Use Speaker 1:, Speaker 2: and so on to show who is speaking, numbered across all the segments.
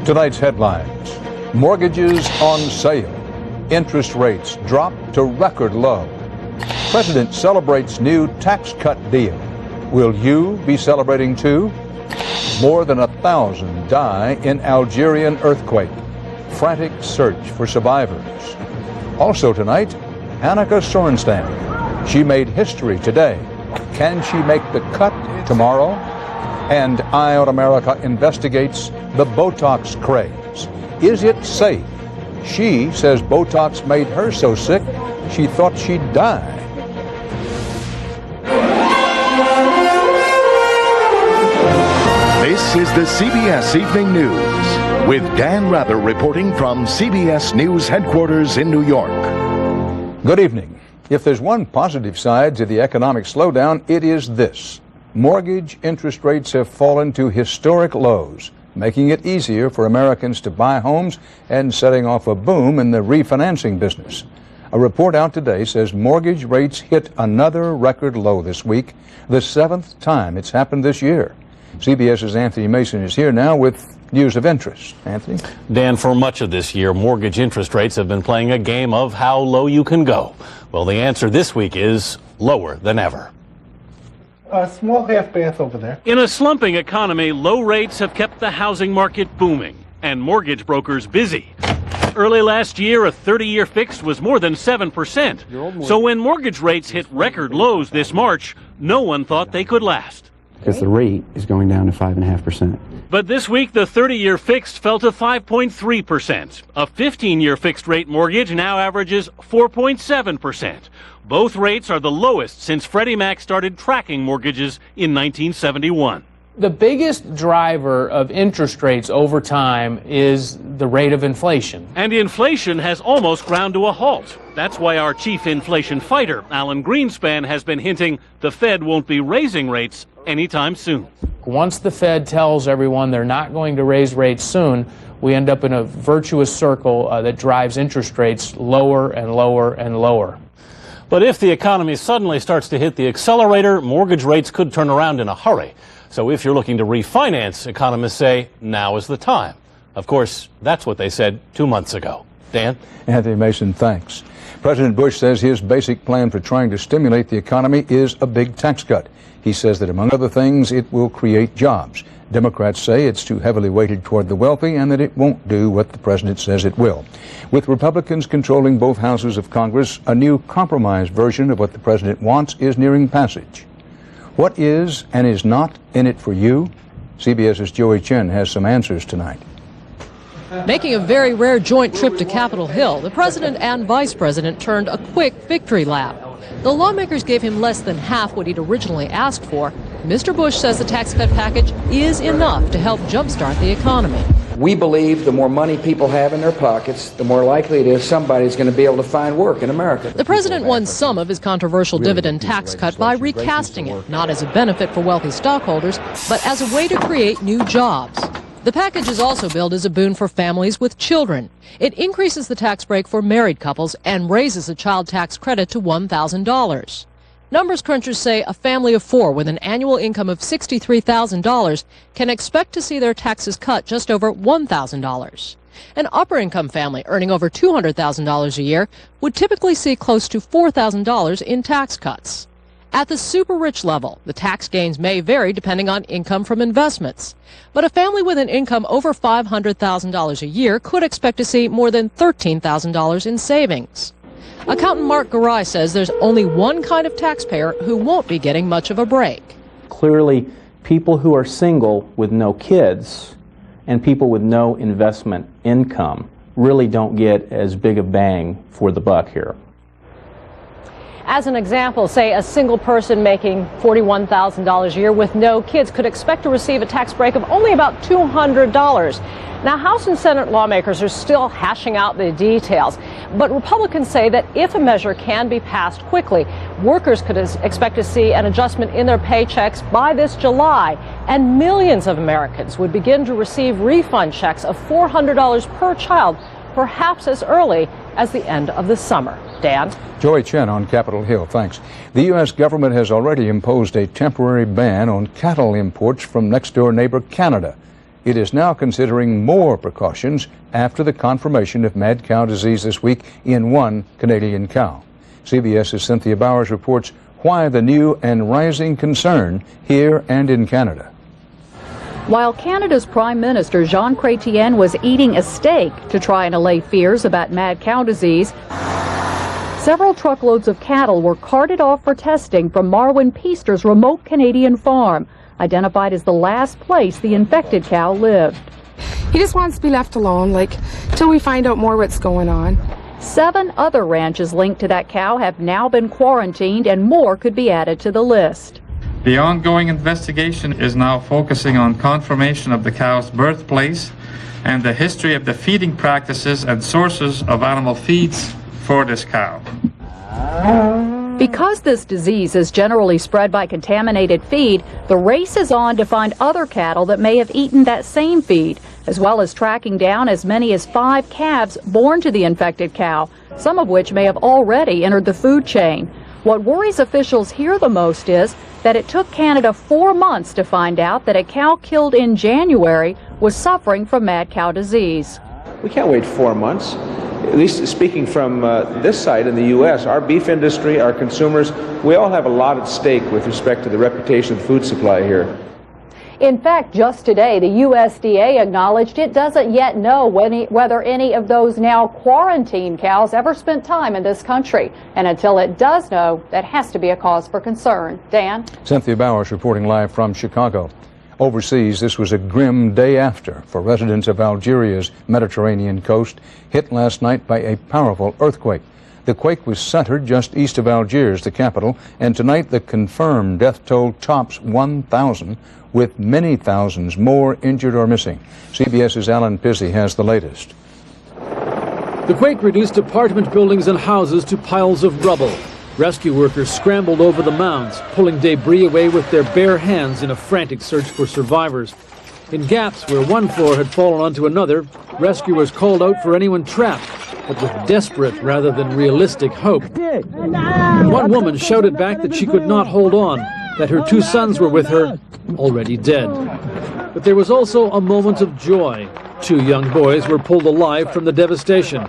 Speaker 1: Tonight's headlines: mortgages on sale, interest rates drop to record low, President celebrates new tax cut deal. Will you be celebrating too? More than 1,000 die in Algerian earthquake. Frantic search for survivors. Also tonight, Annika Sorenstam. She made history today. Can she make the cut tomorrow? And Eye on America investigates the Botox craze. Is it safe? She says Botox made her so sick she thought she'd die.
Speaker 2: This is the CBS Evening News with Dan Rather reporting from CBS News headquarters in New York.
Speaker 1: Good evening. If there's one positive side to the economic slowdown, it is this. Mortgage interest rates have fallen to historic lows, making it easier for Americans to buy homes and setting off a boom in the refinancing business. A report out today says mortgage rates hit another record low this week, the 7th time it's happened this year. CBS's Anthony Mason is here now with news of interest. Anthony?
Speaker 3: Dan, for much of this year, mortgage interest rates have been playing a game of how low you can go. Well, the answer this week is lower than ever.
Speaker 4: A small half bath over there.
Speaker 5: In a slumping economy, low rates have kept the housing market booming and mortgage brokers busy. Early last year, a 30-year fixed was more than 7%. So when mortgage rates hit record lows this March, no one thought they could last.
Speaker 6: Because the rate is going down to 5.5%.
Speaker 5: But this week, the 30-year fixed fell to 5.3%. A 15-year fixed rate mortgage now averages 4.7%. Both rates are the lowest since Freddie Mac started tracking mortgages in 1971.
Speaker 7: The biggest driver of interest rates over time is the rate of inflation.
Speaker 5: And inflation has almost ground to a halt. That's why our chief inflation fighter, Alan Greenspan, has been hinting the Fed won't be raising rates anytime soon.
Speaker 7: Once the Fed tells everyone they're not going to raise rates soon, we end up in a virtuous circle that drives interest rates lower and lower and lower.
Speaker 3: But if the economy suddenly starts to hit the accelerator, mortgage rates could turn around in a hurry. So if you're looking to refinance, economists say now is the time. Of course, that's what they said 2 months ago. Dan?
Speaker 1: Anthony Mason, thanks. President Bush says his basic plan for trying to stimulate the economy is a big tax cut. He says that, among other things, it will create jobs. Democrats say it's too heavily weighted toward the wealthy and that it won't do what the president says it will. With Republicans controlling both houses of Congress, a new compromise version of what the president wants is nearing passage. What is and is not in it for you? CBS's Joey Chen has some answers tonight.
Speaker 8: Making a very rare joint trip to Capitol Hill, the president and vice president turned a quick victory lap. The lawmakers gave him less than half what he'd originally asked for. Mr. Bush says the tax cut package is enough to help jumpstart the economy.
Speaker 9: We believe the more money people have in their pockets, the more likely it is somebody's going to be able to find work in America.
Speaker 8: The president won some of his controversial dividend tax cut by recasting it, not as a benefit for wealthy stockholders, but as a way to create new jobs. The package is also billed as a boon for families with children. It increases the tax break for married couples and raises the child tax credit to $1,000. Numbers crunchers say a family of 4 with an annual income of $63,000 can expect to see their taxes cut just over $1,000. An upper-income family earning over $200,000 a year would typically see close to $4,000 in tax cuts. At the super-rich level, the tax gains may vary depending on income from investments. But a family with an income over $500,000 a year could expect to see more than $13,000 in savings. Accountant Mark Garai says there's only one kind of taxpayer who won't be getting much of a break.
Speaker 6: Clearly, people who are single with no kids and people with no investment income really don't get as big a bang for the buck here.
Speaker 8: As an example, say a single person making $41,000 a year with no kids could expect to receive a tax break of only about $200. Now, House and Senate lawmakers are still hashing out the details, but Republicans say that if a measure can be passed quickly, workers could expect to see an adjustment in their paychecks by this July, and millions of Americans would begin to receive refund checks of $400 per child, perhaps as early as the end of the summer. Dan?
Speaker 1: Joey Chen on Capitol Hill, thanks. The U.S. government has already imposed a temporary ban on cattle imports from next-door neighbor Canada. It is now considering more precautions after the confirmation of mad cow disease this week in one Canadian cow. CBS's Cynthia Bowers reports why the new and rising concern here and in Canada.
Speaker 10: While Canada's Prime Minister Jean Chrétien was eating a steak to try and allay fears about mad cow disease, several truckloads of cattle were carted off for testing from Marwin Peaster's remote Canadian farm, identified as the last place the infected cow lived.
Speaker 11: He just wants to be left alone, till we find out more what's going on.
Speaker 10: 7 other ranches linked to that cow have now been quarantined, and more could be added to the list.
Speaker 12: The ongoing investigation is now focusing on confirmation of the cow's birthplace and the history of the feeding practices and sources of animal feeds for this cow.
Speaker 10: Because this disease is generally spread by contaminated feed, the race is on to find other cattle that may have eaten that same feed, as well as tracking down as many as 5 calves born to the infected cow, some of which may have already entered the food chain. What worries officials here the most is that it took Canada 4 months to find out that a cow killed in January was suffering from mad cow disease.
Speaker 13: We can't wait 4 months. At least speaking from this side in the U.S., our beef industry, our consumers, we all have a lot at stake with respect to the reputation of the food supply here.
Speaker 10: In fact, just today, the USDA acknowledged it doesn't yet know whether any of those now quarantined cows ever spent time in this country. And until it does know, that has to be a cause for concern. Dan?
Speaker 1: Cynthia Bowers reporting live from Chicago. Overseas, this was a grim day after for residents of Algeria's Mediterranean coast, hit last night by a powerful earthquake. The quake was centered just east of Algiers, the capital, and tonight the confirmed death toll tops 1,000, with many thousands more injured or missing. CBS's Alan Pizzi has the latest.
Speaker 14: The quake reduced apartment buildings and houses to piles of rubble. Rescue workers scrambled over the mounds, pulling debris away with their bare hands in a frantic search for survivors. In gaps where one floor had fallen onto another, rescuers called out for anyone trapped, but with desperate rather than realistic hope. One woman shouted back that she could not hold on, that her 2 sons were with her, already dead. But there was also a moment of joy. 2 young boys were pulled alive from the devastation.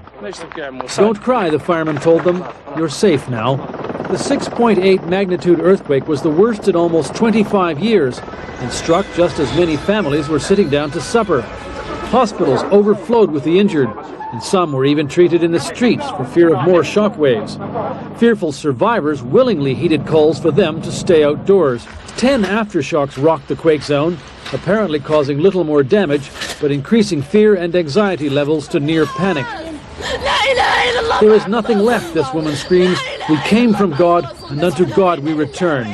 Speaker 14: Don't cry, the fireman told them. You're safe now. The 6.8 magnitude earthquake was the worst in almost 25 years and struck just as many families were sitting down to supper. Hospitals overflowed with the injured, and some were even treated in the streets for fear of more shock waves. Fearful survivors willingly heeded calls for them to stay outdoors. 10 aftershocks rocked the quake zone, apparently causing little more damage, but increasing fear and anxiety levels to near panic. There is nothing left, this woman screams. We came from God, and unto God we return.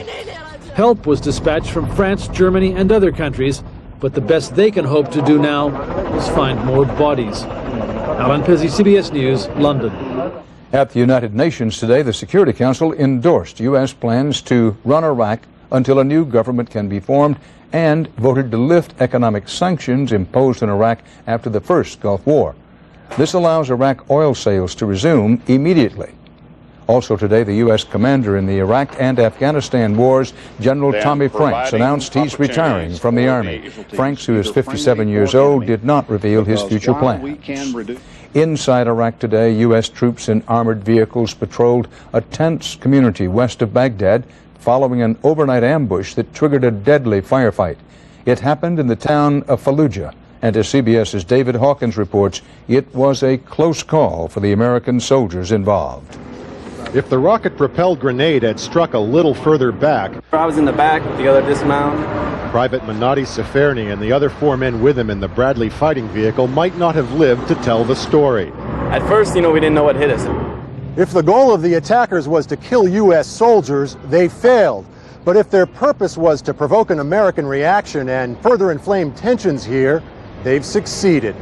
Speaker 14: Help was dispatched from France, Germany, and other countries, but the best they can hope to do now is find more bodies. Alan Pizzi, CBS News, London.
Speaker 1: At the United Nations today, the Security Council endorsed U.S. plans to run Iraq until a new government can be formed and voted to lift economic sanctions imposed on Iraq after the first Gulf War. This allows Iraq oil sales to resume immediately. Also today, the U.S. commander in the Iraq and Afghanistan wars, General Tommy Franks, announced he's retiring from the Army. Franks, who is 57 years old, did not reveal his future plans. Inside Iraq today, U.S. troops in armored vehicles patrolled a tense community west of Baghdad following an overnight ambush that triggered a deadly firefight. It happened in the town of Fallujah, and as CBS's David Hawkins reports, it was a close call for the American soldiers involved.
Speaker 15: If the rocket-propelled grenade had struck a little further back,
Speaker 16: I was in the back, the other dismount.
Speaker 15: Private Menotti Seferny and the other 4 men with him in the Bradley fighting vehicle might not have lived to tell the story.
Speaker 16: At first, we didn't know what hit us.
Speaker 17: If the goal of the attackers was to kill U.S. soldiers, they failed. But if their purpose was to provoke an American reaction and further inflame tensions here, they've succeeded.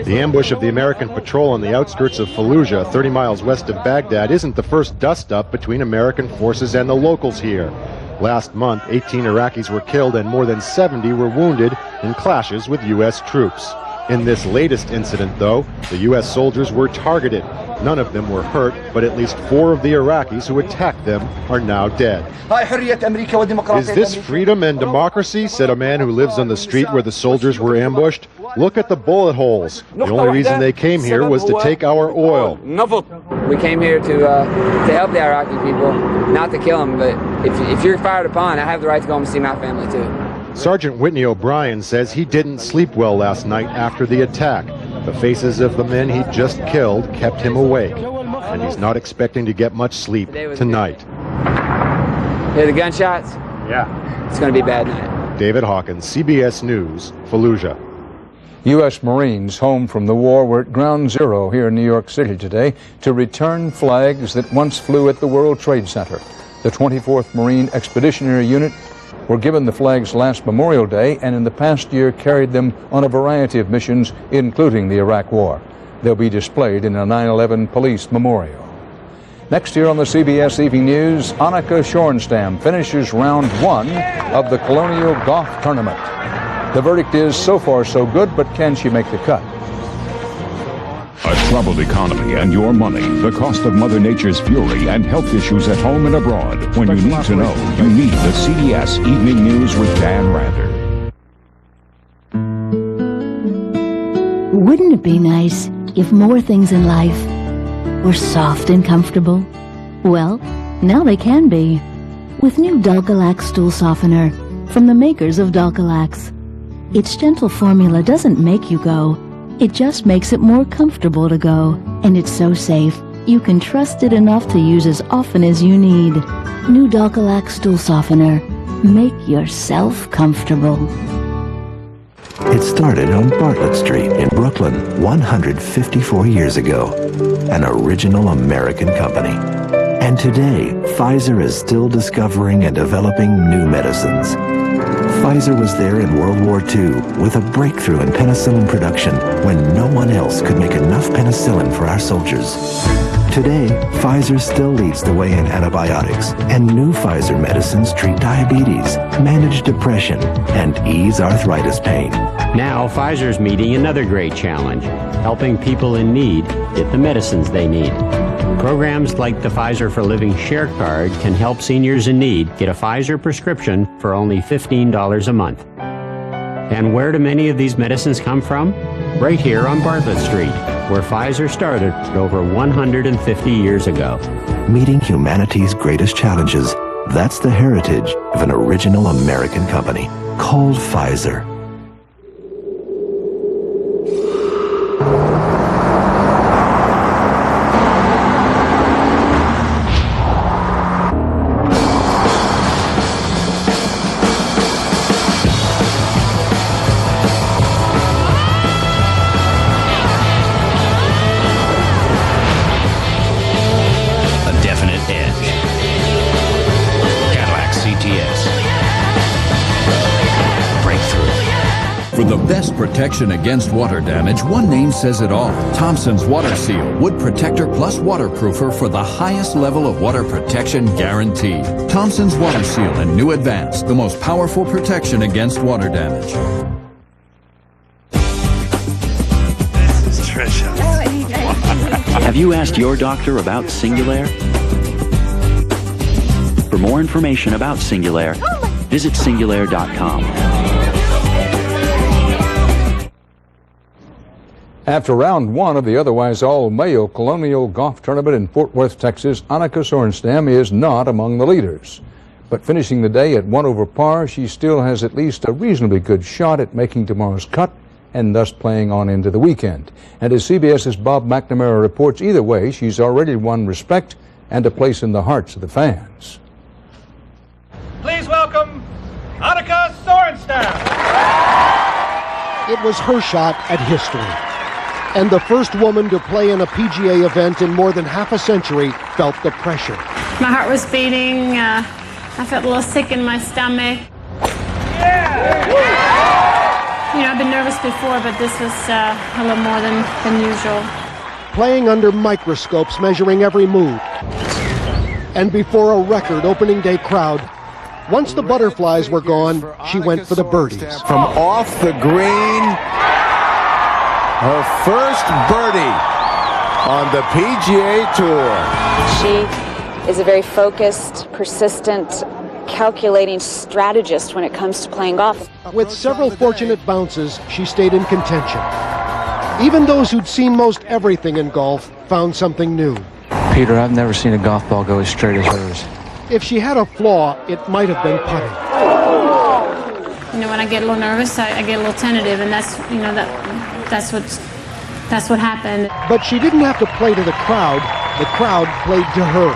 Speaker 15: The ambush of the American patrol on the outskirts of Fallujah, 30 miles west of Baghdad, isn't the first dust-up between American forces and the locals here. Last month, 18 Iraqis were killed and more than 70 were wounded in clashes with U.S. troops. In this latest incident, though, the U.S. soldiers were targeted. None of them were hurt, but at least 4 of the Iraqis who attacked them are now dead. Is this freedom and democracy, said a man who lives on the street where the soldiers were ambushed. Look at the bullet holes. The only reason they came here was to take our oil.
Speaker 18: We came here to help the Iraqi people, not to kill them, but if you're fired upon, I have the right to go home and see my family too.
Speaker 15: Sergeant Whitney O'Brien says he didn't sleep well last night after the attack. The faces of the men he just killed kept him awake, and he's not expecting to get much sleep tonight.
Speaker 18: Hear the gunshots?
Speaker 15: Yeah.
Speaker 18: It's going to be a bad night.
Speaker 15: David Hawkins, CBS News, Fallujah.
Speaker 1: U.S. Marines home from the war were at Ground Zero here in New York City today to return flags that once flew at the World Trade Center. The 24th Marine Expeditionary Unit were given the flags last Memorial Day and in the past year carried them on a variety of missions, including the Iraq War. They'll be displayed in a 9/11 police memorial. Next year on the CBS Evening News, Annika Sorenstam finishes round 1 of the Colonial Golf Tournament. The verdict is so far so good, but can she make the cut?
Speaker 19: A troubled economy and your money, the cost of Mother Nature's fury, and health issues at home and abroad. When you need to know, you need the CBS Evening News with Dan Rather.
Speaker 20: Wouldn't it be nice if more things in life were soft and comfortable? Well, now they can be. With new Dulcolax Stool Softener from the makers of Dulcolax. Its gentle formula doesn't make you go. It just makes it more comfortable to go. And it's so safe, you can trust it enough to use as often as you need. New Dulcolax Stool Softener. Make yourself comfortable.
Speaker 21: It started on Bartlett Street in Brooklyn 154 years ago. An original American company. And today, Pfizer is still discovering and developing new medicines. Pfizer was there in World War II with a breakthrough in penicillin production when no one else could make enough penicillin for our soldiers. Today, Pfizer still leads the way in antibiotics, and new Pfizer medicines treat diabetes, manage depression, and ease arthritis pain.
Speaker 22: Now, Pfizer's meeting another great challenge, helping people in need get the medicines they need. Programs like the Pfizer for Living Share Card can help seniors in need get a Pfizer prescription for only $15 a month. And where do many of these medicines come from? Right here on Bartlett Street, where Pfizer started over 150 years ago.
Speaker 21: Meeting humanity's greatest challenges, that's the heritage of an original American company called Pfizer.
Speaker 23: For the best protection against water damage, one name says it all. Thompson's Water Seal, Wood Protector Plus Waterproofer for the highest level of water protection guaranteed. Thompson's Water Seal and New Advanced, the most powerful protection against water damage.
Speaker 24: This is Trisha.
Speaker 25: Have you asked your doctor about Singulair? For more information about Singulair, visit Singulair.com.
Speaker 1: After round 1 of the otherwise all-male Colonial Golf Tournament in Fort Worth, Texas, Annika Sorenstam is not among the leaders. But finishing the day at 1 over par, she still has at least a reasonably good shot at making tomorrow's cut and thus playing on into the weekend. And as CBS's Bob McNamara reports, either way, she's already won respect and a place in the hearts of the fans.
Speaker 26: Please welcome Annika Sorenstam.
Speaker 27: It was her shot at history. And the first woman to play in a PGA event in more than half a century felt the pressure.
Speaker 28: My heart was beating. I felt a little sick in my stomach. You know, I've been nervous before, but this was a little more than usual.
Speaker 27: Playing under microscopes measuring every move. And before a record opening day crowd, once the butterflies were gone, she went for the birdies.
Speaker 29: From off the green.
Speaker 2: Her first birdie on the PGA Tour.
Speaker 3: She is a very focused, persistent, calculating strategist when it comes to playing golf.
Speaker 27: With several fortunate bounces, she stayed in contention. Even those who'd seen most everything in golf found something new.
Speaker 4: Peter, I've never seen a golf ball go as straight as hers.
Speaker 27: If she had a flaw, it might have been putting.
Speaker 28: You know, when I get a little nervous, I get a little tentative, and that's what happened.
Speaker 27: But she didn't have to play to the crowd. The crowd played to her.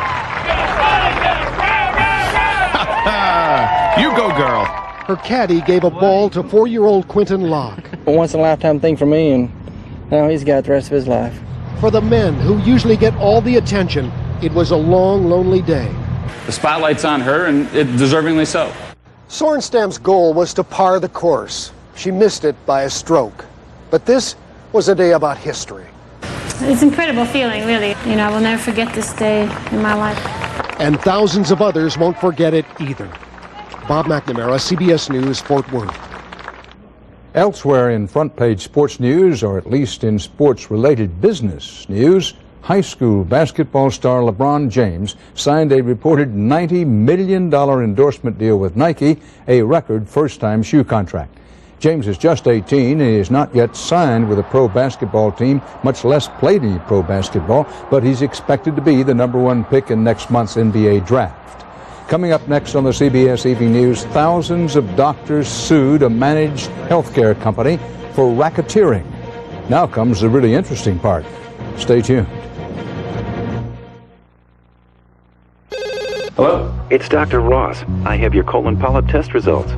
Speaker 2: You go, girl.
Speaker 27: Her caddy gave a ball to 4-year-old Quentin Locke.
Speaker 5: A once-in-a-lifetime thing for me, and now he's got the rest of his life.
Speaker 27: For the men who usually get all the attention, it was a long, lonely day.
Speaker 6: The spotlight's on her, and it deservingly so.
Speaker 27: Sorenstam's goal was to par the course. She missed it by a stroke. But this was a day about history.
Speaker 28: It's an incredible feeling, really. You know, I will never forget this day in my life.
Speaker 27: And thousands of others won't forget it either. Bob McNamara, CBS News, Fort Worth.
Speaker 1: Elsewhere in front-page sports news, or at least in sports-related business news, high school basketball star LeBron James signed a reported $90 million endorsement deal with Nike, a record first-time shoe contract. James is just 18 and is not yet signed with a pro basketball team, much less played any pro basketball, but he's expected to be the #1 pick in next month's NBA draft. Coming up next on the CBS Evening News, thousands of doctors sued a managed healthcare company for racketeering. Now comes the really interesting part. Stay tuned.
Speaker 7: Hello? It's Dr. Ross. I have your colon polyp test results.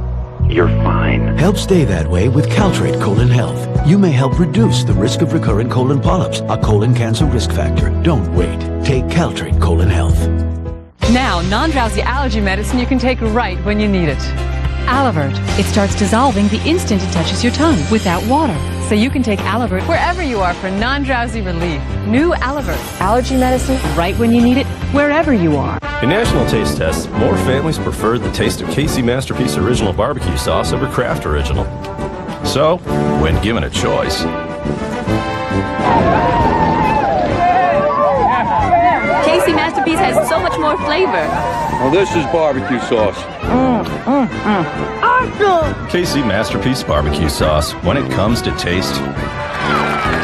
Speaker 7: You're fine.
Speaker 8: Help stay that way with Caltrate Colon Health. You may help reduce the risk of recurrent colon polyps, a colon cancer risk factor. Don't wait. Take Caltrate Colon Health.
Speaker 9: Now, non-drowsy allergy medicine you can take right when you need it. Alivert. It starts dissolving the instant it touches your tongue without water. So you can take Alivert wherever you are for non-drowsy relief. New Alivert. Allergy medicine right when you need it, wherever you are.
Speaker 29: In national taste tests, more families preferred the taste of KC Masterpiece Original Barbecue Sauce over Kraft Original. So, when given a choice,
Speaker 9: KC Masterpiece has so much more flavor.
Speaker 30: Well, this is barbecue sauce.
Speaker 9: Awesome!
Speaker 29: KC Masterpiece Barbecue Sauce. When it comes to taste,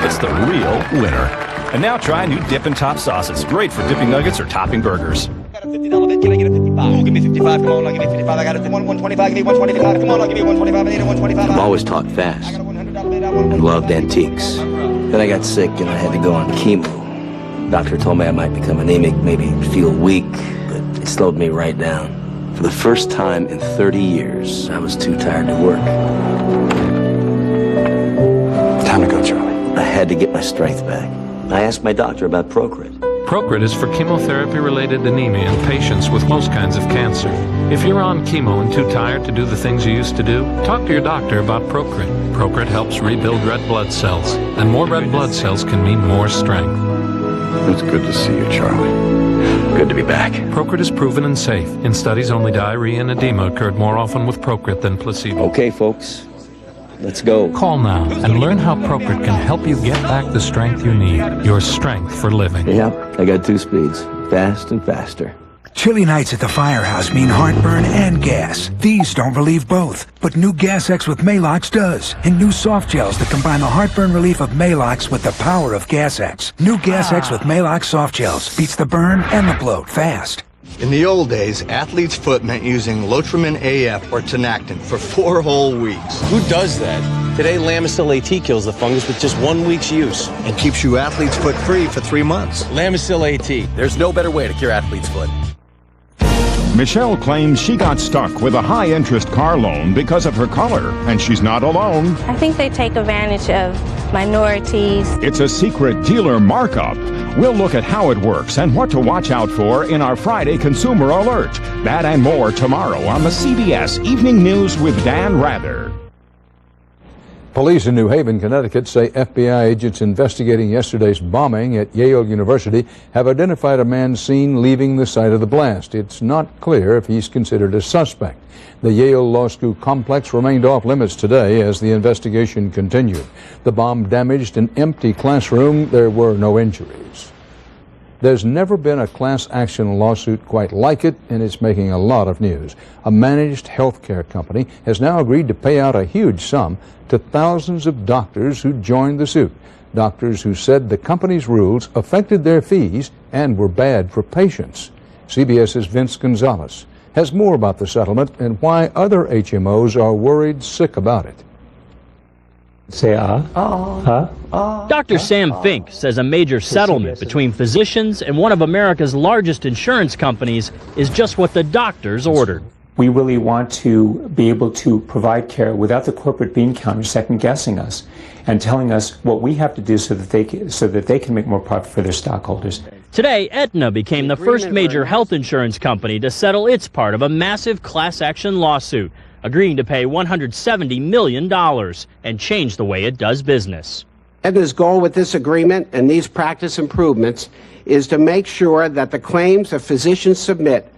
Speaker 29: it's the real winner. And now try new Dippin' Top sauces. Great for dipping nuggets or topping burgers.
Speaker 31: $50 bid, can I get a 55? Oh, give me 55, come on, I'll give you 55. I got a 125, give me 125. Come on, I'll give you 125. I need a 125.
Speaker 32: I've always talked fast and loved antiques. Then I got sick and I had to go on chemo. Doctor told me I might become anemic, maybe feel weak, but it slowed me right down. For the first time in 30 years, I was too tired to work.
Speaker 31: Time to go, Charlie.
Speaker 32: I had to get my strength back. I asked my doctor about Procrit.
Speaker 33: Procrit is for chemotherapy-related anemia in patients with most kinds of cancer. If you're on chemo and too tired to do the things you used to do, talk to your doctor about Procrit. Procrit helps rebuild red blood cells, and more red blood cells can mean more strength.
Speaker 31: It's good to see you, Charlie. Good to be back.
Speaker 33: Procrit is proven and safe. In studies, only diarrhea and edema occurred more often with Procrit than placebo.
Speaker 32: Okay, folks. Let's go.
Speaker 33: Call now and learn how Procrit can help you get back the strength you need. Your strength for living.
Speaker 32: Yep, I got 2 speeds. Fast and faster.
Speaker 34: Chilly nights at the firehouse mean heartburn and gas. These don't relieve both, but new Gas X with Maalox does. And new soft gels that combine the heartburn relief of Maalox with the power of Gas X. New Gas X with Maalox soft gels beats the burn and the bloat fast.
Speaker 35: In the old days, athlete's foot meant using Lotrimin AF or Tenactin for 4 whole weeks.
Speaker 36: Who does that? Today, Lamisil AT kills the fungus with just 1 week's use.
Speaker 35: And keeps you athlete's foot free for 3 months.
Speaker 36: Lamisil AT. There's no better way to cure athlete's foot.
Speaker 19: Michelle claims she got stuck with a high-interest car loan because of her color, and she's not alone.
Speaker 37: I think they take advantage of minorities.
Speaker 19: It's a secret dealer markup. We'll look at how it works and what to watch out for in our Friday Consumer Alert. That and more tomorrow on the CBS Evening News with Dan Rather.
Speaker 1: Police in New Haven, Connecticut say FBI agents investigating yesterday's bombing at Yale University have identified a man seen leaving the site of the blast. It's not clear if he's considered a suspect. The Yale Law School complex remained off limits today as the investigation continued. The bomb damaged an empty classroom. There were no injuries. There's never been a class action lawsuit quite like it, and it's making a lot of news. A managed health care company has now agreed to pay out a huge sum to thousands of doctors who joined the suit. Doctors who said the company's rules affected their fees and were bad for patients. CBS's Vince Gonzalez has more about the settlement and why other HMOs are worried sick about it.
Speaker 3: Say Dr. Sam Fink says a major settlement between physicians and one of America's largest insurance companies is just what the doctors ordered.
Speaker 10: We really want to be able to provide care without the corporate bean counter second guessing us and telling us what we have to do so that they can make more profit for their stockholders.
Speaker 3: Today, Aetna became the first major health insurance company to settle its part of a massive class action lawsuit, agreeing to pay $170 million and change the way it does business.
Speaker 11: Aetna's goal with this agreement and these practice improvements is to make sure that the claims that physicians submit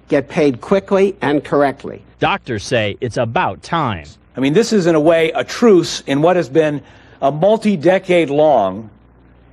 Speaker 11: get paid quickly and correctly.
Speaker 3: Doctors say it's about time.
Speaker 12: I mean, this is in a way a truce in what has been a multi-decade long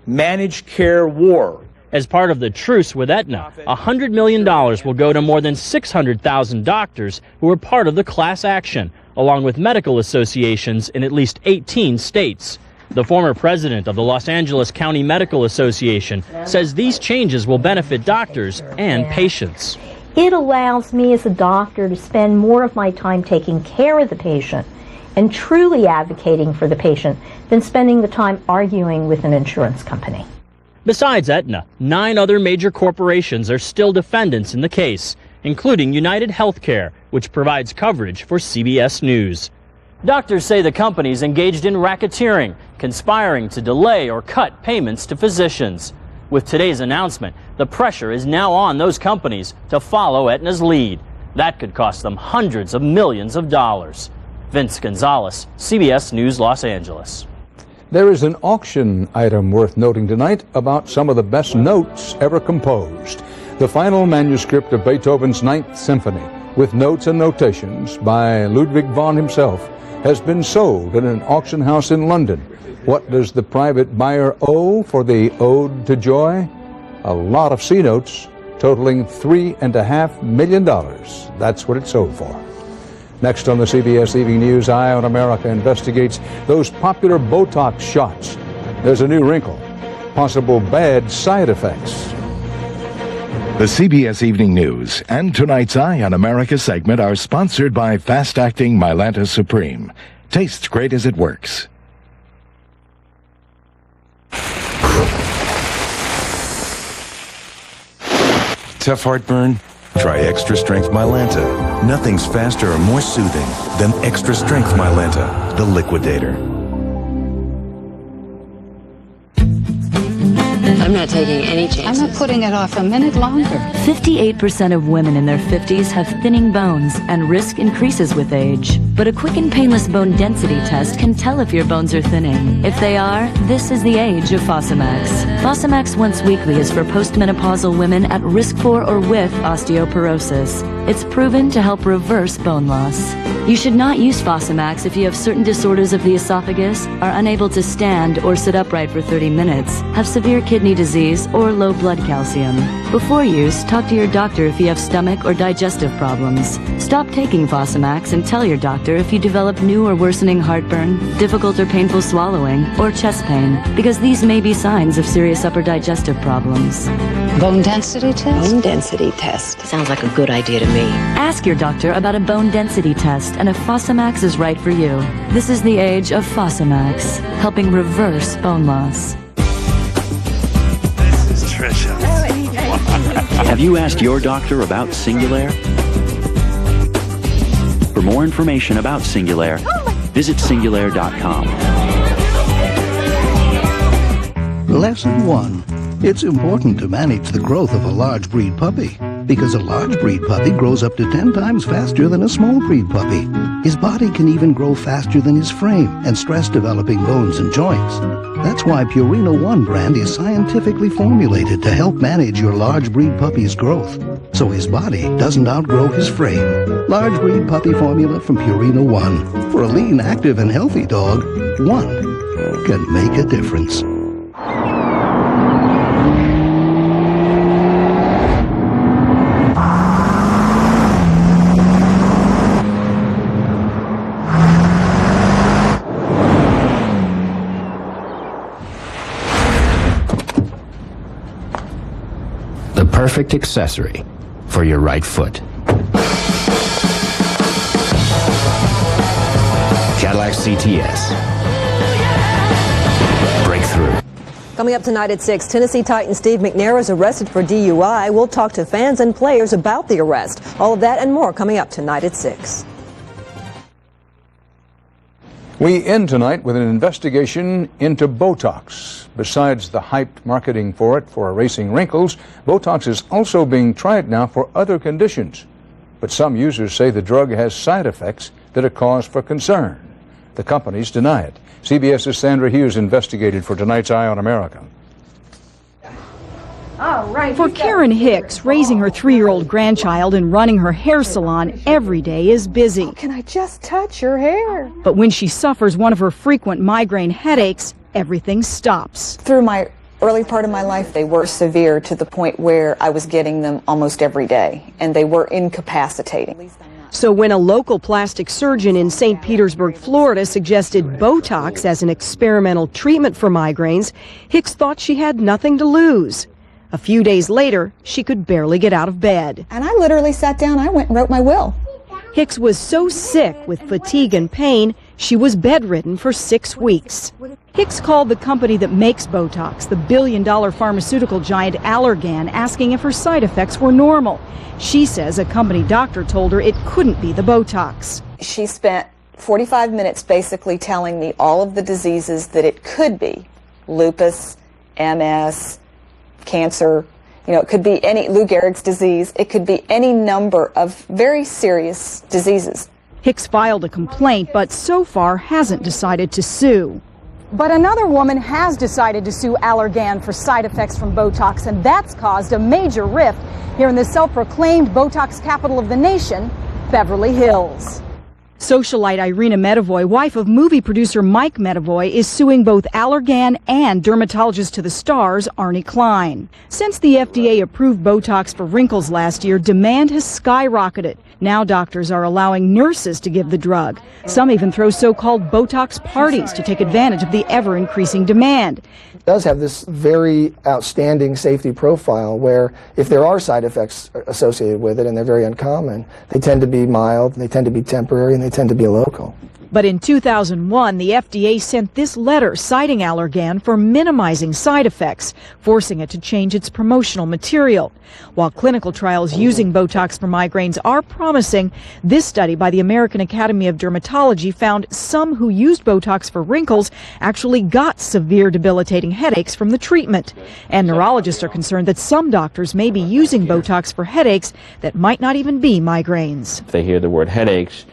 Speaker 12: managed care war.
Speaker 3: As part of the truce with Aetna, $100 million will go to more than 600,000 doctors who are part of the class action, along with medical associations in at least 18 states. The former president of the Los Angeles County Medical Association says these changes will benefit doctors and patients.
Speaker 13: It allows me as a doctor to spend more of my time taking care of the patient and truly advocating for the patient than spending the time arguing with an insurance company.
Speaker 3: Besides Aetna, 9 other major corporations are still defendants in the case, including United Healthcare, which provides coverage for CBS News. Doctors say the companies engaged in racketeering, conspiring to delay or cut payments to physicians. With today's announcement, the pressure is now on those companies to follow Aetna's lead. That could cost them hundreds of millions of dollars. Vince Gonzalez, CBS News, Los Angeles.
Speaker 1: There is an auction item worth noting tonight about some of the best notes ever composed. The final manuscript of Beethoven's Ninth Symphony, with notes and notations by Ludwig van himself, has been sold in an auction house in London. What does the private buyer owe for the Ode to Joy? A lot of C notes, totaling $3.5 million. That's what it sold for. Next on the CBS Evening News, Eye on America investigates those popular Botox shots. There's a new wrinkle, possible bad side effects.
Speaker 19: The CBS Evening News and tonight's Eye on America segment are sponsored by fast-acting Mylanta Supreme. Tastes great as it works.
Speaker 14: Tough heartburn? Try Extra Strength Mylanta. Nothing's faster or more soothing than Extra Strength Mylanta, the liquidator.
Speaker 15: I'm not taking any chances.
Speaker 16: I'm not putting it off a minute longer.
Speaker 17: 58% of women in their 50s have thinning bones, and risk increases with age. But a quick and painless bone density test can tell if your bones are thinning. If they are, this is the age of Fosamax. Fosamax once weekly is for postmenopausal women at risk for or with osteoporosis. It's proven to help reverse bone loss. You should not use Fosamax if you have certain disorders of the esophagus, are unable to stand or sit upright for 30 minutes, have severe kidney disease, or low blood calcium. Before use, talk to your doctor if you have stomach or digestive problems. Stop taking Fosamax and tell your doctor if you develop new or worsening heartburn, difficult or painful swallowing, or chest pain, because these may be signs of serious upper digestive problems.
Speaker 16: Bone density test?
Speaker 15: Bone density test. Sounds like a good idea to me.
Speaker 17: Ask your doctor about a bone density test and if Fosamax is right for you. This is the age of Fosamax, helping reverse bone loss.
Speaker 18: This is Trisha.
Speaker 20: Have you asked your doctor about Singulair? For more information about Singulair, visit Singulair.com.
Speaker 21: Lesson 1. It's important to manage the growth of a large breed puppy.
Speaker 2: because a large breed puppy grows up to 10 times faster than a small breed puppy. His body can even grow faster than his frame and stress-developing bones and joints. That's why Purina One brand is scientifically formulated to help manage your large breed puppy's growth, so his body doesn't outgrow his frame. Large breed puppy formula from Purina One. For a lean, active, and healthy dog, one can make a difference.
Speaker 4: The perfect accessory for your right foot. Cadillac CTS. Breakthrough.
Speaker 5: Coming up tonight at 6, Tennessee Titan Steve McNair is arrested for DUI. We'll talk to fans and players about the arrest. All of that and more coming up tonight at 6.
Speaker 1: We end tonight with an investigation into Botox. Besides the hyped marketing for it for erasing wrinkles, Botox is also being tried now for other conditions. But some users say the drug has side effects that are cause for concern. The companies deny it. CBS's Sandra Hughes investigated for tonight's Eye on America.
Speaker 6: For Karen Hicks, raising her 3-year-old grandchild and running her hair salon every day is busy.
Speaker 7: Oh, can I just touch your hair?
Speaker 6: But when she suffers one of her frequent migraine headaches, everything stops.
Speaker 7: Through my early part of my life, they were severe to the point where I was getting them almost every day, and they were incapacitating.
Speaker 6: So when a local plastic surgeon in St. Petersburg, Florida, suggested Botox as an experimental treatment for migraines, Hicks thought she had nothing to lose. A few days later, she could barely get out of bed.
Speaker 7: And I literally sat down, I went and wrote my will.
Speaker 6: Hicks was so sick with fatigue and pain, she was bedridden for 6 weeks. Hicks called the company that makes Botox, the billion-dollar pharmaceutical giant Allergan, asking if her side effects were normal. She says a company doctor told her it couldn't be the Botox.
Speaker 7: She spent 45 minutes basically telling me all of the diseases that it could be. Lupus, MS, cancer, it could be any Lou Gehrig's disease, it could be any number of very serious diseases.
Speaker 6: Hicks filed a complaint, but so far hasn't decided to sue. But another woman has decided to sue Allergan for side effects from Botox, and that's caused a major rift here in the self-proclaimed Botox capital of the nation, Beverly Hills. Socialite Irina Medavoy, wife of movie producer Mike Medavoy, is suing both Allergan and dermatologist to the stars Arnie Klein. Since the FDA approved Botox for wrinkles last year, demand has skyrocketed. Now doctors are allowing nurses to give the drug. Some even throw so-called Botox parties to take advantage of the ever-increasing demand.
Speaker 8: It does have this very outstanding safety profile where if there are side effects associated with it, and they're very uncommon, they tend to be mild, they tend to be temporary, and they tend to be local.
Speaker 6: But in 2001, the FDA sent this letter citing Allergan for minimizing side effects, forcing it to change its promotional material. While clinical trials using Botox for migraines are promising, this study by the American Academy of Dermatology found some who used Botox for wrinkles actually got severe debilitating headaches from the treatment. And neurologists are concerned that some doctors may be using Botox for headaches that might not even be migraines.
Speaker 9: If they hear the word headaches,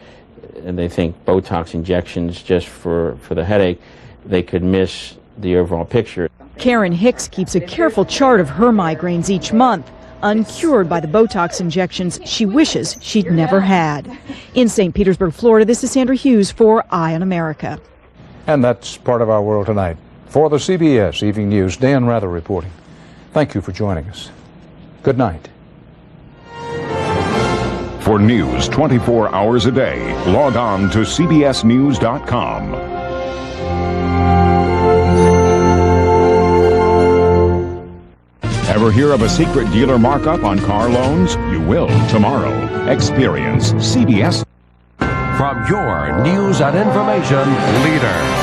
Speaker 9: and they think Botox injections just for the headache, they could miss the overall picture.
Speaker 6: Karen Hicks keeps a careful chart of her migraines each month, uncured by the Botox injections she wishes she'd never had. In St. Petersburg, Florida, this is Sandra Hughes for Eye on America.
Speaker 1: And that's part of our world tonight. For the CBS Evening News, Dan Rather reporting. Thank you for joining us. Good night.
Speaker 19: For news 24 hours a day, log on to cbsnews.com. Ever hear of a secret dealer markup on car loans? You will tomorrow. Experience CBS.
Speaker 18: From your news and information leader.